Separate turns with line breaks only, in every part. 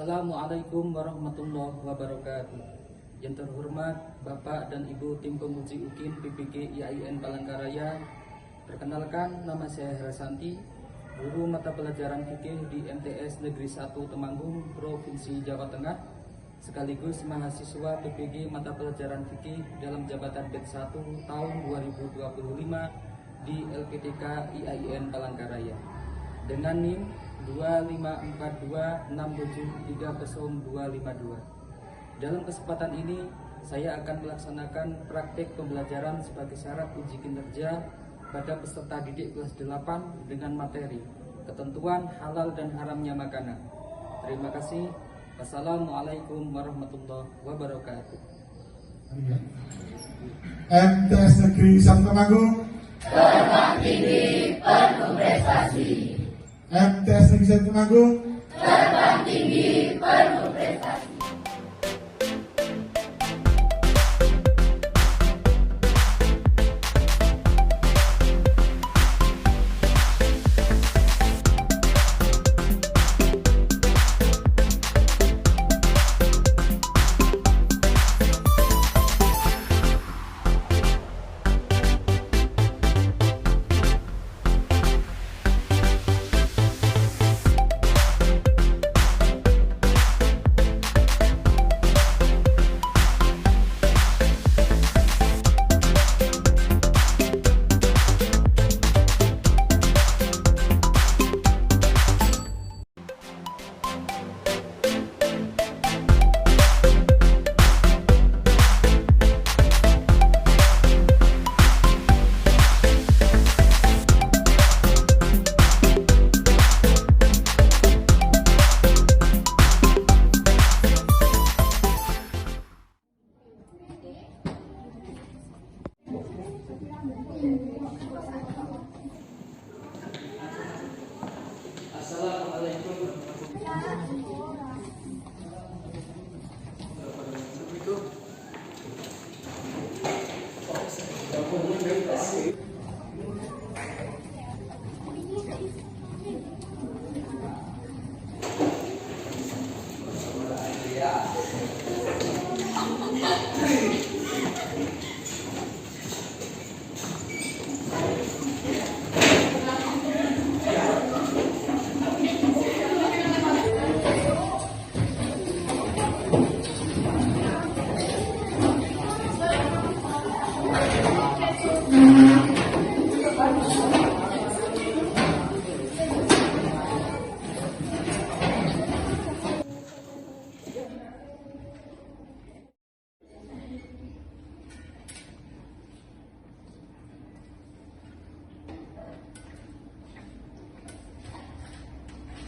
Assalamualaikum warahmatullahi wabarakatuh. Yang terhormat Bapak dan Ibu Tim Pemuji UKIM PPG IAIN Palangkaraya, perkenalkan nama saya Herasanti, guru mata pelajaran fikih di MTS Negeri 1 Temanggung, Provinsi Jawa Tengah, sekaligus mahasiswa PPG mata pelajaran fikih dalam jabatan BED 1 tahun 2025 di LPTK IAIN Palangkaraya dengan NIM 25426730252. Dalam kesempatan ini saya akan melaksanakan praktek pembelajaran sebagai syarat uji kinerja pada peserta didik kelas 8 dengan materi ketentuan halal dan haramnya makanan. Terima kasih. Wassalamualaikum warahmatullahi wabarakatuh.
MTS Negeri 1 Temanggung
terbang tinggi penuh prestasi.
MTS Negeri 1 Temanggung
Terbang tinggi penuh prestasi.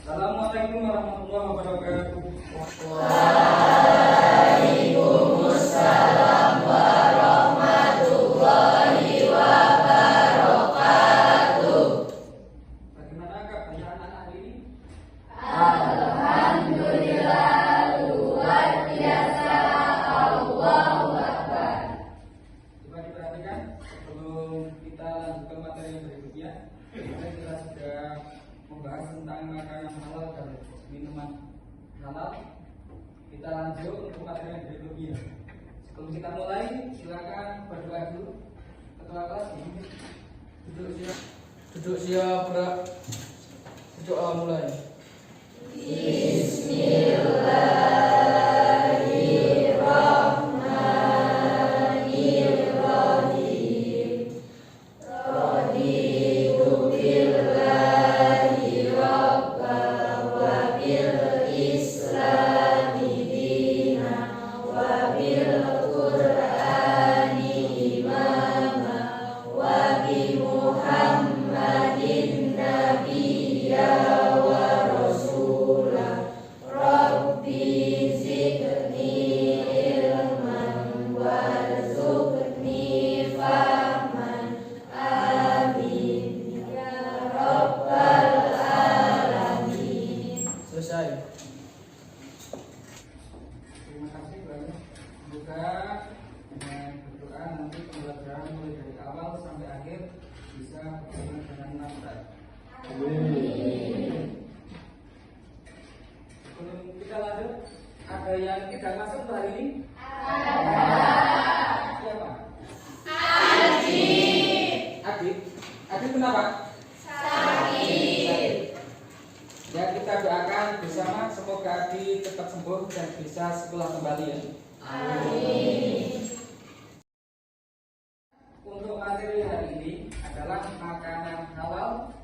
Assalamualaikum warahmatullahi wabarakatuh.
Waalaikumsalam warahmatullahi wabarakatuh.
Bagaimana keadaan anak ini?
Alhamdulillah, luar biasa. Allahu Akbar.
Coba diperhatikan sebelum kita lanjut ke materi yang berikutnya. Kemarin kita sudah membahas tentang makanan halal dan minuman halal. Kita lanjut untuk materi yang berikutnya. Sebelum kita mulai, silakan berdoa dulu. Ketua kelas duduk siap. Duduk siap, berdoa mulai.
Bismillahirrahmanirrahim. Raditu billahi rabba wa bil islami dina wa bil qur'ani imama wa bi muhammadin nabiyya wa
semoga Adi cepat sembuh dan bisa sekolah kembali ya.
Amin.
Untuk materi hari ini adalah makanan halal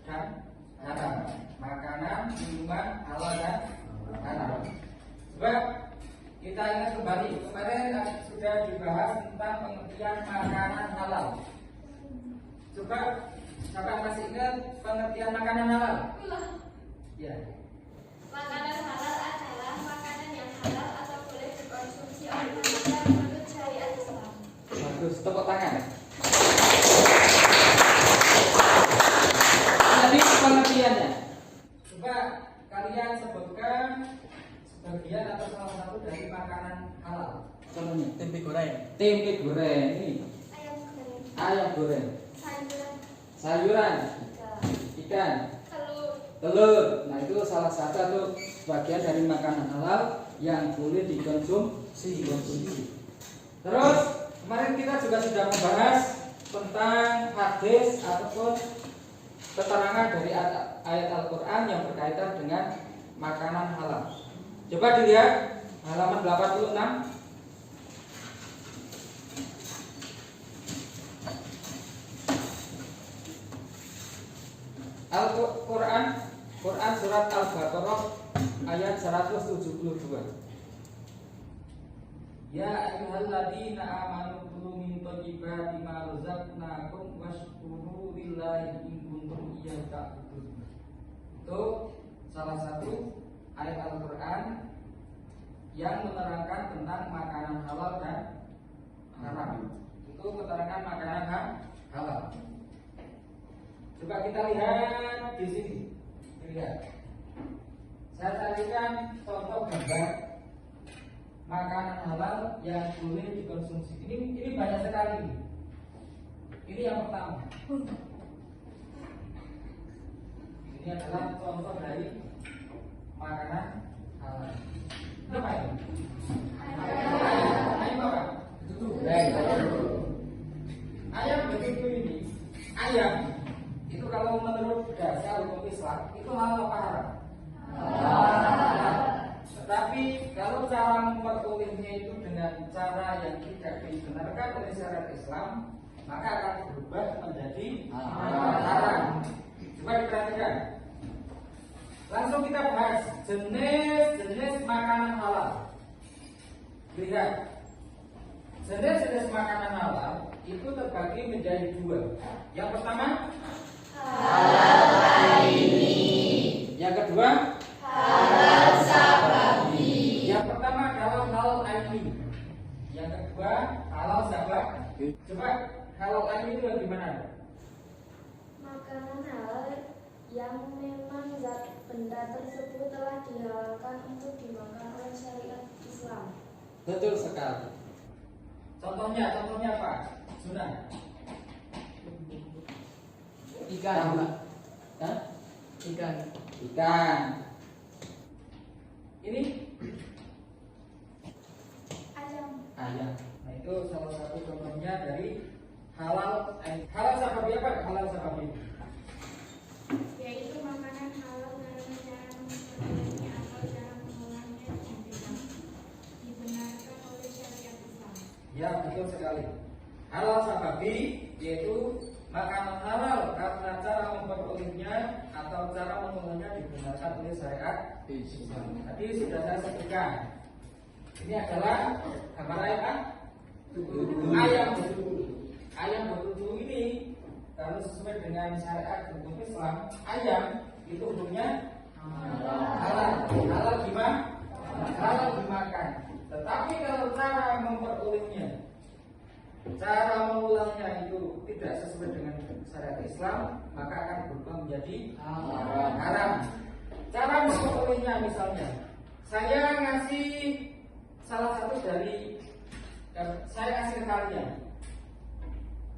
dan haram. Makanan, minuman halal dan haram. Coba kita ingat kembali, kemarin sudah dibahas tentang pengertian makanan halal. Coba siapa masih ingat pengertian makanan halal? Ya.
Makanan halal adalah makanan yang halal atau boleh dikonsumsi oleh manusia menurut syariat Islam.
Bagus, tepuk tangan. Jadi pengertiannya. Coba kalian sebutkan sebagian atau salah satu dari makanan halal. Contohnya
Tempe goreng.
tempe goreng, ini
Ayam goreng,
ayam goreng,
sayuran,
sayuran, ikan, telur. Nah itu salah satu bagian dari makanan halal yang boleh dikonsumsi. Terus kemarin kita juga sudah membahas tentang hadis ataupun keterangan dari ayat Al-Quran yang berkaitan dengan makanan halal. Coba dilihat halaman 86. Al-Quran surat Al-Baqarah ayat 172. Ya ayyuhalladzina amanu kulu min thayyibati ma razaqnakum washkuru lillahi in kuntum iyyahu ta'budun. Itu salah satu ayat Al-Qur'an yang menerangkan tentang makanan halal dan haram. Itu keterangan makanan halal. Coba kita lihat di sini. Lihat. Saya carikan contoh gambar makanan halal yang boleh dikonsumsi. Ini banyak sekali. Ini yang pertama. Ini adalah contoh dari makanan halal. Ini apa ini? Ayam apa? Ayam begitu ini. Ayam itu kalau menurut dasar hukum Islam itu halal apa haram? Tetapi kalau cara memperolehnya itu dengan cara yang tidak dibenarkan oleh syariat Islam, maka akan berubah menjadi haram. Coba diperhatikan. Langsung kita bahas jenis-jenis makanan halal. Lihat, jenis-jenis makanan halal itu terbagi menjadi dua. Yang pertama
Halal aini,
yang kedua
halal sababi.
yang pertama adalah halal aini, yang kedua halal sababi. Coba halal aini itu bagaimana?
Makanan halal yang memang zat benda tersebut telah dihalalkan untuk dimakan oleh syariat Islam.
Betul sekali. Contohnya apa? Sunnah.
Ikan, Pak.
Hah?
Ikan.
Ikan. Ini
Ayam,
ayam. Nah itu salah satu contohnya dari halal. Halal sababi apa? Halal sababi.
yaitu makanan halal karena cara memperolehnya atau cara mengolahnya dibenarkan oleh syariat Islam.
Ya betul sekali. Halal sababi yaitu makanan halal karena cara memperolehnya atau cara mengolahnya dibenarkan oleh syariat Islam. Tadi sudah saya sebutkan. Ini adalah gambar ayam. Ayam betutu. Ayam betutu ini kalau sesuai dengan syariat hukum Islam, ayam itu hukumnya halal. Halal gimana? Halal dimakan. Tetapi kalau cara memperolehnya, cara mengulangnya itu tidak sesuai dengan syariat Islam, maka akan berubah menjadi haram. Cara memperolehnya misalnya, saya ngasih salah satu dari saya kasih ke kalian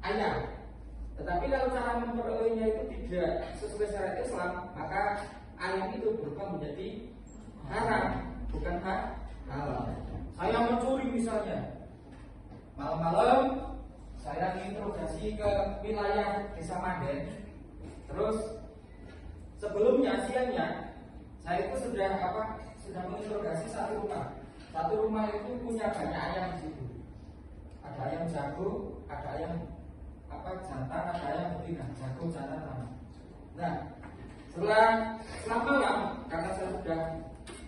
ayam, tetapi kalau cara memperolehnya itu tidak sesuai syariat Islam, maka ayam itu berubah menjadi haram, bukan halal. Saya mencuri misalnya, malam-malam saya interogasi ke wilayah Desa Maden, terus sebelumnya siangnya saya itu sudah menginterogasi satu rumah. Satu rumah itu punya banyak ayam di situ. Ada ayam jago, ada ayam jantan, ada ayam betina, jago, jantan, sama. Nah, setelah malam, karena saya sudah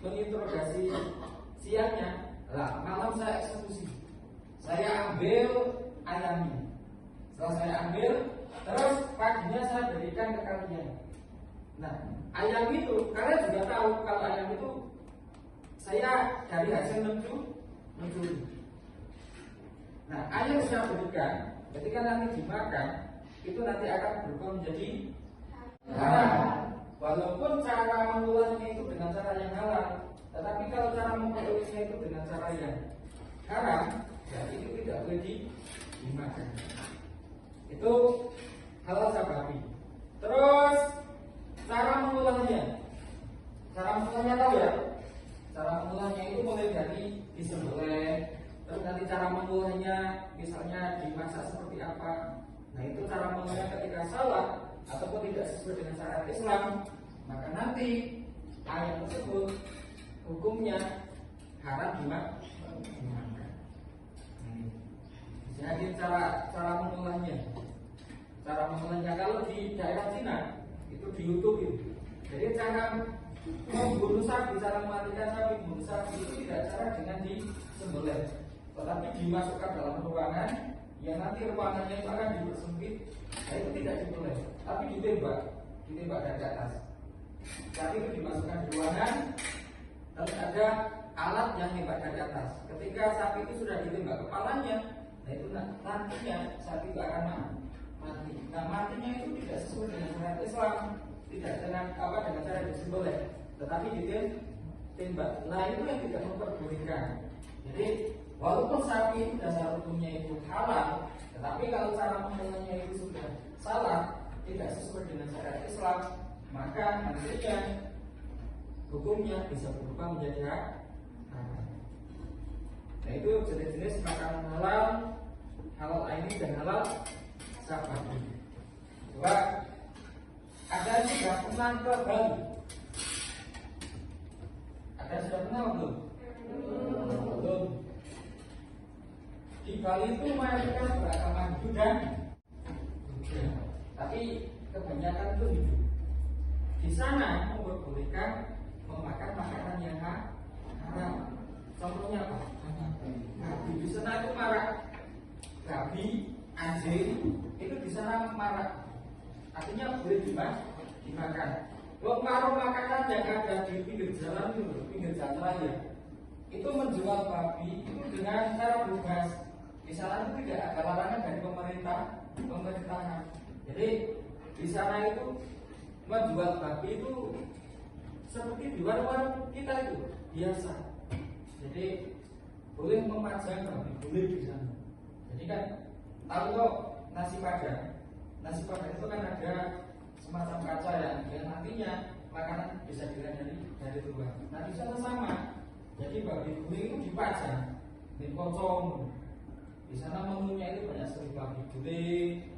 menginterogasi siangnya, lah malam saya eksekusi. Saya ambil ayamnya. Setelah saya ambil, terus paginya saya berikan ke kalian. Nah, ayam itu, kalian juga tahu kalau ayam itu saya dari hasil mencuri. Nah, ayam saya berikan, ketika nanti dimakan, itu nanti akan berubah menjadi haram. Walaupun cara mengolahnya itu dengan cara yang halal, tetapi kalau cara mengolahnya itu dengan cara yang haram, ya itu tidak boleh dimakan. Itu halal sababi. Terus cara mengolahnya tahu ya? Cara mengolahnya itu mulai dari disembelih, terus nanti cara mengolahnya misalnya dimasak seperti apa. Nah itu cara mengolahnya ketika salah ataupun tidak sesuai dengan syariat Islam, maka nanti ayam tersebut hukumnya haram dimakan. Jadi cara mengolahnya kalau di daerah Cina itu di YouTube itu. Jadi cara membunuh sapi, cara mematikan sapi, membunuh sapi itu tidak cara dengan disembelih, tetapi dimasukkan dalam ruangan yang nanti ruangannya itu akan dipersempit. Nah itu tidak disembelih, tapi ditembak dari atas. Sapi itu dimasukkan di ruangan, terus ada alat yang tembak dari atas. Ketika sapi itu sudah ditembak kepalanya, nah itu nantinya sapi itu akan mati. Nah matinya itu tidak sesuai dengan syariat Islam, tidak dengan cara disembelih, tetapi ditembak. Nah itu yang tidak memperbolehkan. Jadi walaupun sapi itu dasar hukumnya itu halal, tetapi kalau cara memulainya itu sudah salah, tidak sesuai dengan syariat Islam, maka nantinya hukumnya bisa berubah menjadi haram. Nah itu jenis-jenis makanan halal aini dan halal sababi. Coba ada yang sudah pernah ke Bali? Ada yang sudah pernah belum? Belum. Di Bali itu mayoritas beragama Hindu dan Buddha, tapi kebanyakan itu Hindu. Di sana memperbolehkan memakan makanan yang haram. Contohnya apa? Babi. Di sana itu marak. Babi, anjing itu di sana marak. Artinya boleh dimakan. Kalau makanan yang ada di pinggir jalan raya itu menjual babi itu dengan cara bebas. Di sana itu tidak ada larangan dari pemerintahan. Jadi di sana itu menjual babi itu seperti di warung-warung kita itu biasa. Jadi boleh memajang babi, boleh di sana. Jadi kan tahu kok nasi padang itu kan ada semacam kaca yang nantinya makanan bisa dilihat dari luar. Nah di sana sama. Jadi babi guling itu dipajang, dipotong. Di sana menunya itu banyak sekali babi guling,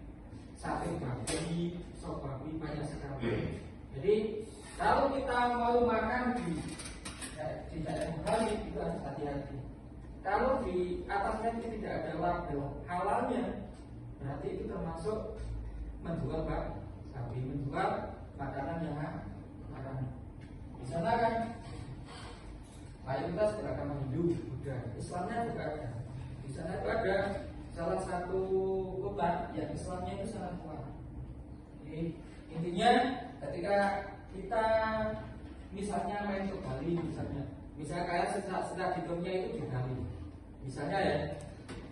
sate babi, sop babi, banyak sekali. Jadi kalau kita mau makan di daerah Bali itu harus hati-hati. Kalau di atasnya itu tidak ada label halalnya, berarti itu termasuk menjual babi, menjual makanan yang haram. Di sana kan mayoritas beragama Hindu, Buddha, Islamnya juga ada. Di sana itu ada salah satu kota yang Islamnya itu sangat kuat. Jadi intinya ketika kita misalnya main ke Bali, misalnya kalian sedang hidupnya itu di Bali, misalnya ya.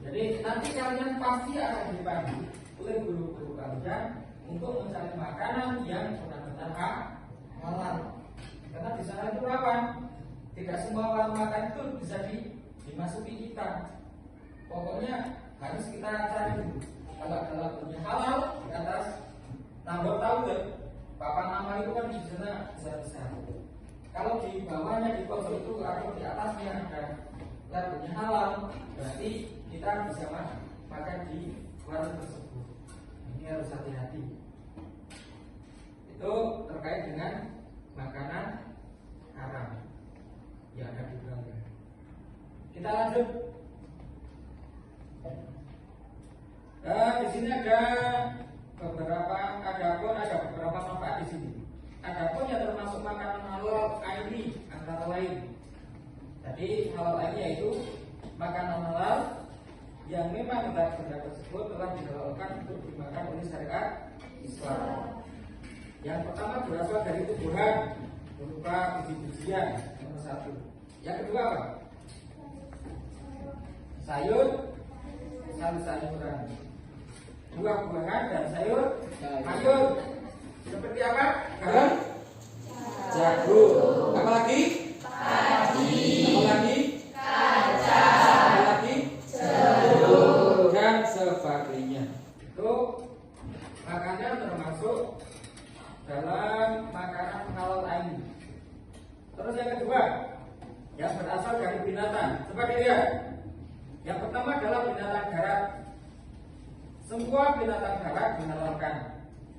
Jadi nanti kalian pasti akan dipandu oleh guru-guru kalian untuk mencari makanan yang benar-benar halal. Karena di sana itu rawan. Tidak semua warung makan itu bisa dimasuki kita. Pokoknya harus kita cari dulu. Kalau punya halal di atas tambah tahu deh. Papan nama itu kan di sana besar-besar. Kalau di bawahnya di pojok itu atau di atasnya ada labelnya halal, berarti kita bisa makan di warung tersebut. Ini harus hati-hati. Itu terkait dengan makanan haram. lanjut. Di sini ada beberapa manfaat di sini. Adapun yang termasuk makanan halal ini antara lain. Jadi halal ini yaitu makanan halal yang memang benda tersebut telah dihalalkan untuk dimakan oleh syariat Islam. Yang pertama berasal dari tumbuhan berupa biji-bijian, nomor 1. Yang kedua apa? Sayur-sayuran, buah-buahan dan sayur. Seperti apa? Garam, jagung. Apa lagi? Padi. Apa lagi? Kacang. Apa lagi? Jeruk dan sebagainya. Itu makanan termasuk dalam makanan halal ini. Terus yang kedua, yang berasal dari binatang. Coba dilihat. Yang pertama adalah binatang darat. Semua binatang darat dihalalkan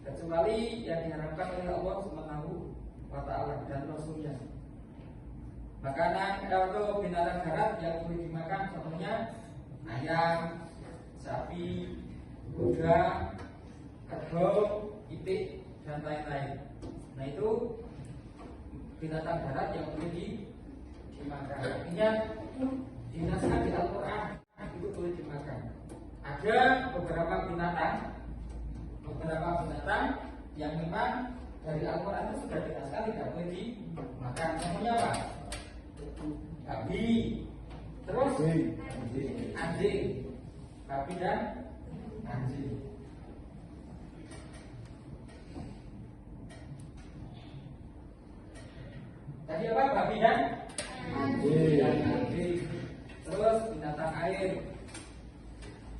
kecuali yang diharamkan oleh Allah Subhanahu wa Ta'ala dan Rasulnya. Makanan atau binatang darat yang boleh dimakan contohnya ayam, sapi, kuda, kerbau, itik dan lain-lain. Nah itu binatang darat yang boleh dimakan. Artinya dinaskan di Al-Quran itu boleh dimakan. Ada beberapa binatang yang memang dari Al-Quran itu sudah dinaskan tidak boleh dimakan. Contohnya apa? Babi, terus anjing, babi dan anjing. Tadi apa? Babi dan anjing. Terus binatang air.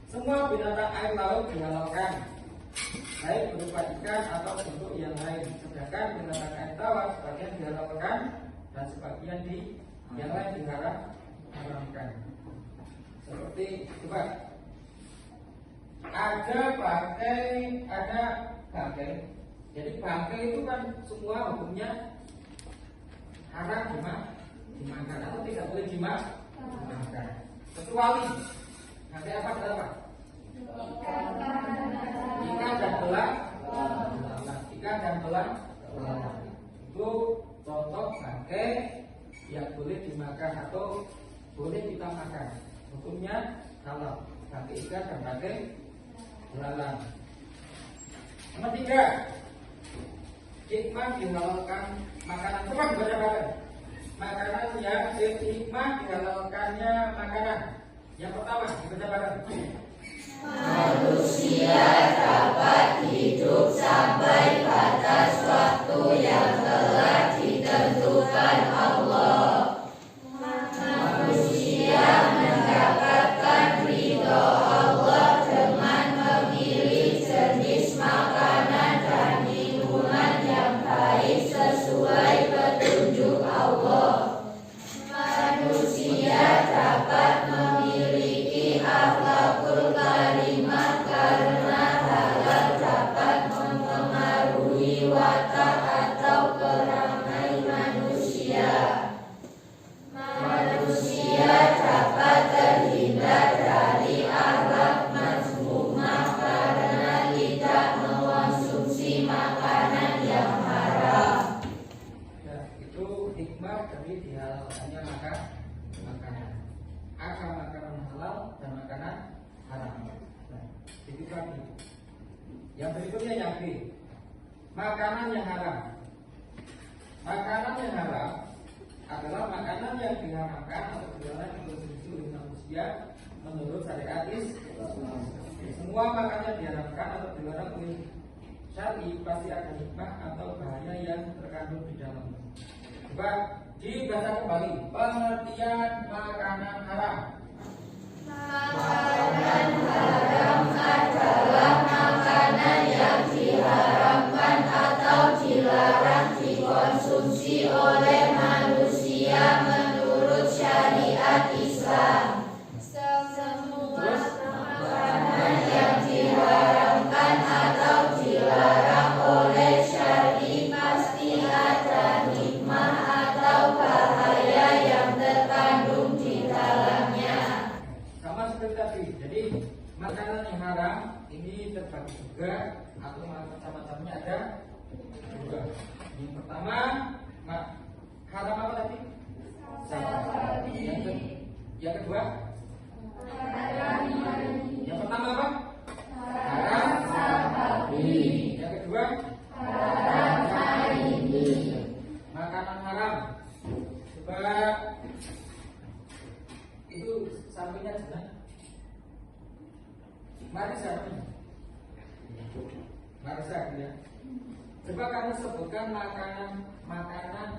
Semua binatang air laut dihalalkan, baik berupa ikan atau bentuk yang lain. Sedangkan binatang air tawar sebagian dihalalkan dan sebagian yang lain diharamkan. Seperti coba ada bangkai. Jadi bangkai itu kan semua hukumnya haram dimakan atau tidak boleh dimakan. Kecuali nanti apa? Ikan dan belang. Itu contoh bangkai yang boleh dimakan atau boleh kita makan. Hukumnya halal. Bangkai ikan dan bangkai belalang. Nomor 3, hikmah dihalalkan makanan. Coba dibaca-baca. Makanan yang hikmah dihalalkannya makanan. Yang pertama dibaca-baca.
Manusia dapat hidup sampai batas waktu yang telah ditentukan Allah. Manusia mendapatkan ridho Allah dengan memilih jenis makanan dan minuman yang baik sesuai petunjuk Allah. Manusia dapat memiliki akhlakul karimah karena halal dapat mempengaruhi watak atau perangai manusia. Manusia dapat terhindar dari akhlak mazmumah karena tidak mengonsumsi makanan yang haram.
Ya, itu hikmah dari dihalalkannya makanan. Ada makanan halal dan makanan haram. Nah, itu tadi. Yang berikutnya yang B, makanan yang haram. Makanan yang haram adalah makanan yang diharamkan atau dilarang dikonsumsi oleh manusia menurut syariat Islam. Semua makanan diharamkan atau dilarang oleh syari pasti ada hikmah atau bahaya yang terkandung di dalamnya. Coba dibaca kembali pengertian makanan haram.
Makanan haram adalah makanan yang diharamkan atau dilarang dikonsumsi oleh manusia menurut syariat Islam. Semua makanan yang diharamkan atau dilarang oleh syari pasti ada hikmah atau bahaya yang terkandung di dalamnya.
terbagi juga atau macam-macamnya ada dua. Yang pertama, haram apa tadi? Sababi. Yang kedua, yang pertama apa? Haram sababi. Yang kedua, makanan haram. Coba itu sampingnya sudah. Marisa, ya. Coba kamu sebutkan makanan haram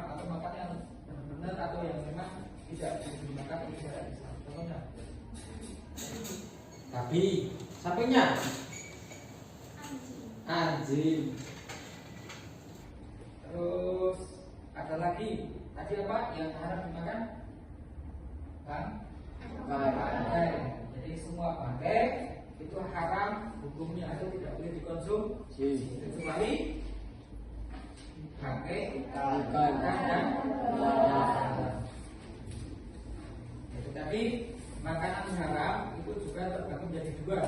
atau makanan yang benar atau yang memang tidak digunakan di syariat Islam. Contohnya, babi. Sampingnya, anjing. Terus ada lagi. Tadi apa yang haram dimakan? Bangkai. Jadi semua bangkai itu haram hukumnya atau tidak boleh dikonsumsi kecuali bangkai ikan dan itu tadi. Makanan haram itu juga terbagi menjadi dua,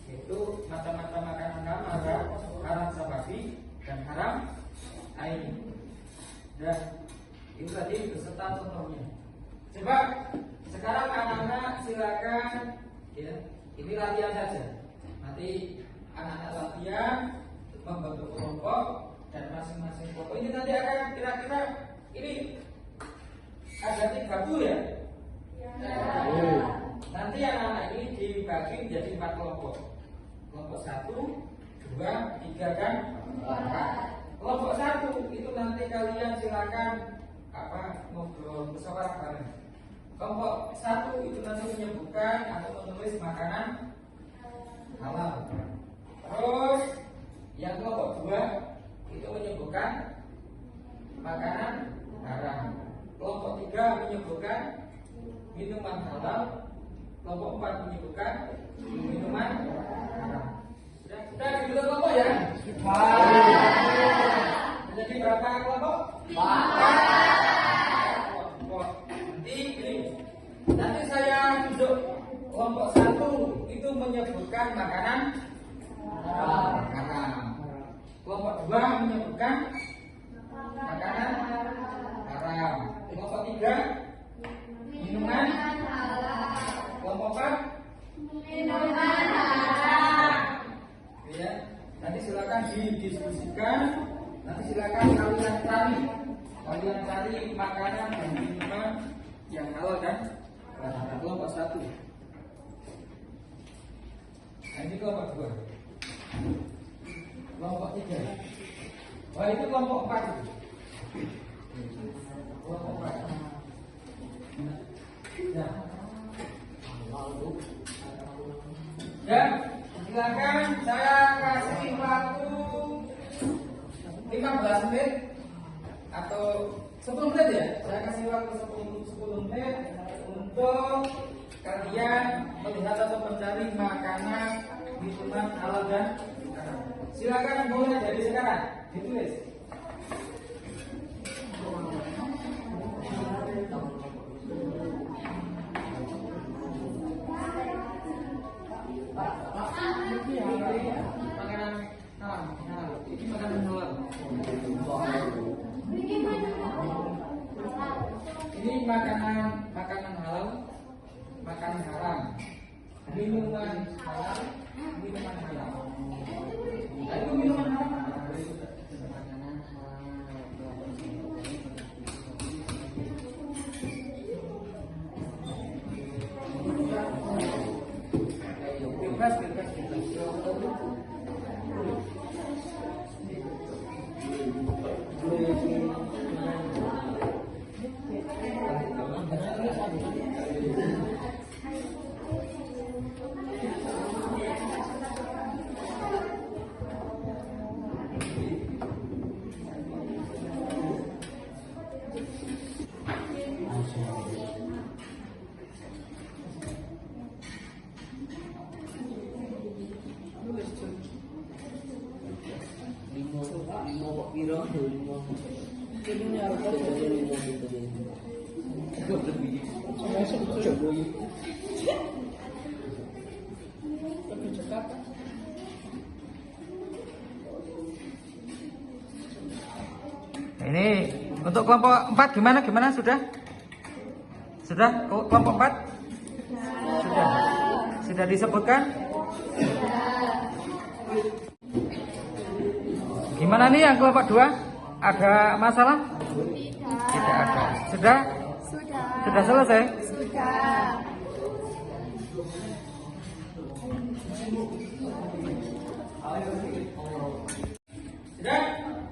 yaitu macam-macam makanan haram, haram sababi dan haram ain. Dan itu tadi beserta contohnya. Coba sekarang anak-anak silakan, ya, ini latihan saja. Nanti anak-anak latihan membentuk kelompok dan masing-masing kelompok ini nanti akan kira-kira ini ada 3 buah ya. Nanti anak-anak ini dibagi menjadi 4 kelompok. Kelompok 1, 2, 3 dan 4. Kelompok 1 itu nanti kalian silakan ngobrol musyawarah bareng. Kelompok 1 itu nanti menyebutkan atau menulis makanan halal. Terus yang kelompok 2 itu menyebutkan makanan haram. Kelompok 3 menyebutkan minuman halal. Kelompok 4 menyebutkan minuman haram. Sudah gitu kelompok ya? Jadi berapa kelompok? 4 kelompok. Nanti saya tunjuk kelompok 1 itu menyebutkan makanan haram. Kelompok 2 menyebutkan makanan haram. Kelompok 3 minuman halal. Kelompok 4 minuman haram. Ya, nanti silakan didiskusikan. Nanti silakan kalian cari makanan dan minuman yang halal dan kelompok 1. Nah, ini kelompok 2. Kelompok 3. Wah, itu kelompok 4. Kelompok 4. Ya, silakan saya kasih waktu 15 menit atau 10 menit ya. Saya kasih waktu 10 menit untuk kalian melihat atau mencari makanan minuman halal dan haram. Silakan mulai dari sekarang ditulis. Makanan haram, ini makanan halal. Ini makanan halal, makanan haram, minuman halal, minuman haram. Nah, itu minuman haram. Bebas. Ini untuk kelompok 4 gimana? Sudah? Kelompok 4? Sudah. Sudah disebutkan? Gimana nih yang kelompok 2? Ada masalah? Tidak ada. Sudah? Sudah selesai? Sudah?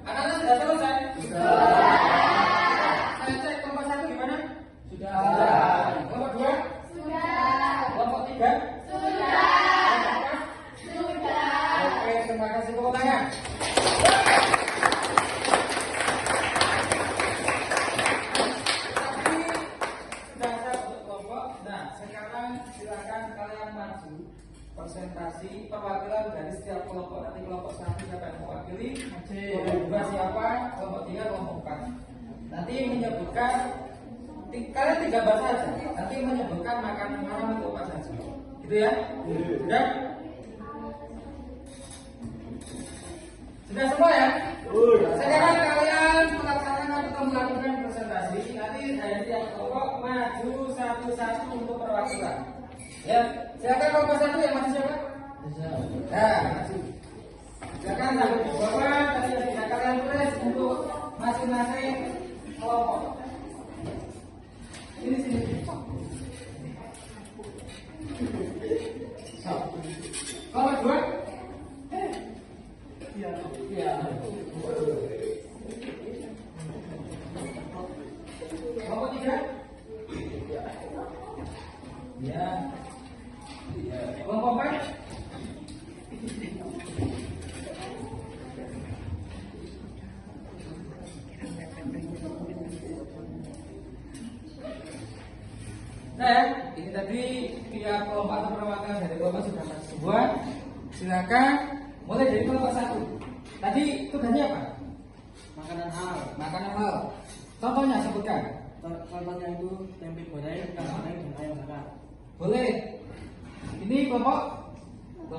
Anak-anak sudah selesai? Sudah. Saya cek kelompok 1 gimana? Sudah. Kelompok 2? Sudah. Kelompok 3? Sudah. Oke, terima kasih. Tepuk tangan. Silakan kalian maju presentasi perwakilan dari setiap kelompok. Nanti kelompok 1 siapa yang mewakili, kelompok 2 siapa, kelompok 3, kelompok 4. Nanti menyebutkan kalian 3 bahasa saja. Nanti menyebutkan makanan haram itu apa saja. Gitu ya? Sudah? Sudah semua ya? Sekarang kalian melaksanakan atau melakukan presentasi. Nanti dari setiap kelompok maju satu-satu untuk perwakilan. Ya, silakan kelompok 1 yang maju siapa? Nah, maju. Silakan sampai di bawah. Tadi sudah kalian tulis untuk masing-masing kelompok. Ini sini. Kelompok 2. Iya. Kelompok 3. Ya. Kelompok 4. Nah, ini tadi pihak kelompok atau perwakilan dari kelompok sudah masuk semua. Silakan mulai dari kelompok 1. Tadi tugasnya apa? Makanan halal. Contohnya sebutkan.
Contohnya itu tempe goreng, ikan goreng, dan ayam bakar.
Boleh. Ini kelompok 2.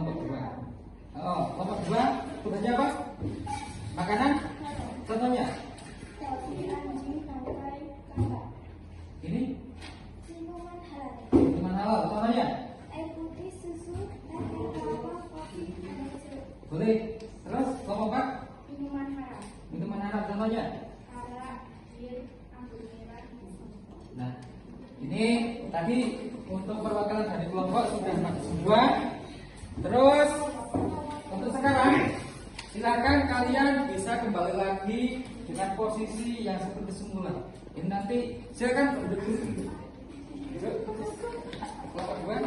Oh, kelompok 2 tugasnya apa? Makanan. Contohnya. Ini minuman halal. Contohnya. Boleh. Terus kelompok 4. Minuman haram. Contohnya. Nah, ini tadi untuk perwakilan dari kelompok sudah masuk semua. Terus untuk sekarang silakan kalian bisa kembali lagi dengan posisi yang seperti semula. Ini nanti silakan duduk dulu. Kelompok 2.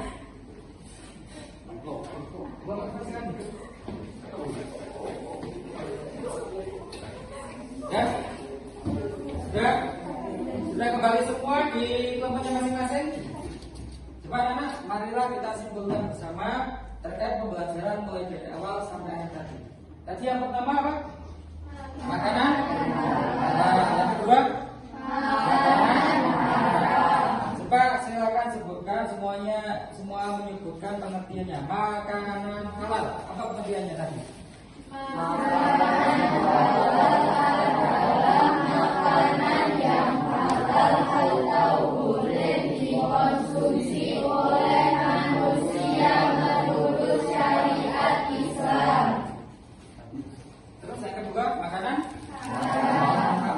Kelompok 2 silakan duduk. Ya, sudah kembali semua di kelompoknya masing-masing. Coba anak, marilah kita simpulkan bersama terkait pembelajaran mulai dari awal sampai akhir tadi. Tadi yang pertama apa? Makanan. Yang kedua? Makanan. Coba silakan sebutkan semuanya, semua menyebutkan pengertiannya. Makanan halal. Apa pengertiannya tadi?
Dikonsumsi oleh manusia menurut syariat Islam.
Terus yang kedua, makanan?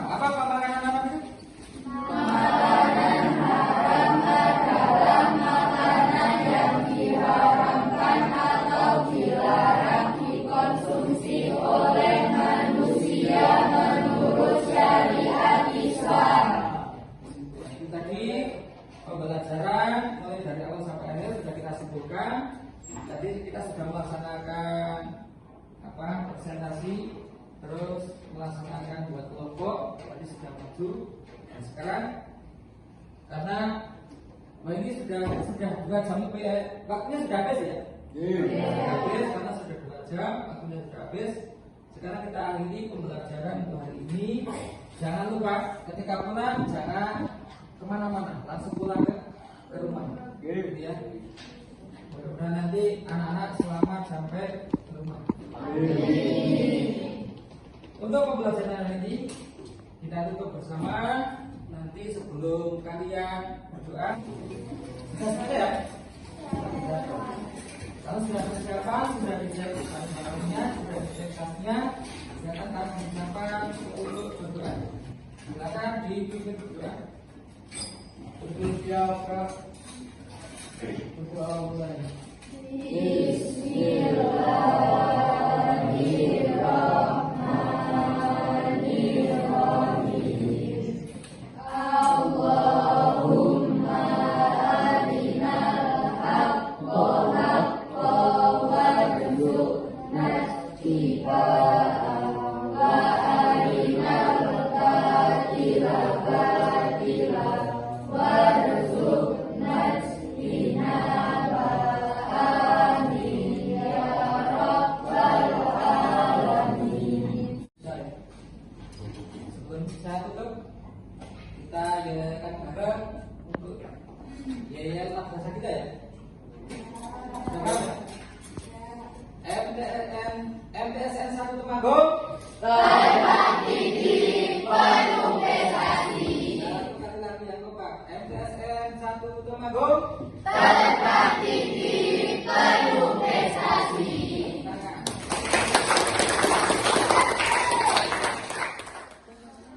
Apa makanan haram itu?
Makanan haram adalah makanan yang diharamkan atau dilarang dikonsumsi oleh manusia menurut syariat Islam.
Itu tadi pembelajaran mulai dari awal sampai akhir sudah kita simpulkan. Tadi kita sudah melaksanakan presentasi, terus melaksanakan buat kelompok. Tadi sudah maju. Dan sekarang karena ini sudah 2 jam waktunya sudah habis ya. Habis karena sudah 2 jam waktunya sudah habis. Sekarang kita akhiri pembelajaran untuk hari ini. Jangan lupa ketika pulang jangan kemana-mana, langsung pulang ke rumah. Gitu ya. Mudah-mudahan nanti anak-anak selamat sampai ke rumah. Untuk pembelajaran hari ini kita tutup bersama. Nanti sebelum kalian berdoa, sudah selesai ya? Kalau sudah persiapan, sudah dicek barangnya, sudah dicek tasnya, silakan kalian persiapan untuk berdoa. Silakan dipimpin berdoa. Berdoa berdoa mulai. Sebelum saya tutup, kita yayakan bareng untuk yayasan madrasah kita ya. MTSN 1 Temanggung.
Berbakti diri penuh prestasi.
Sekali lagi yang kompak. MTSN 1 Temanggung.
Berbakti diri penuh prestasi.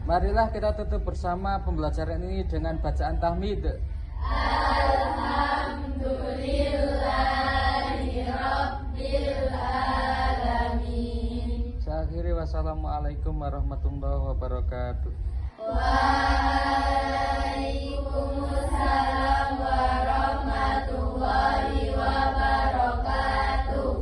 Marilah kita tutup bersama pembelajaran ini dengan bacaan tahmid.
Alhamdulillahirabbil alamin.
Saya akhiri, wassalamualaikum warahmatullahi wabarakatuh.
Waalaikumsalam warahmatullahi wabarakatuh.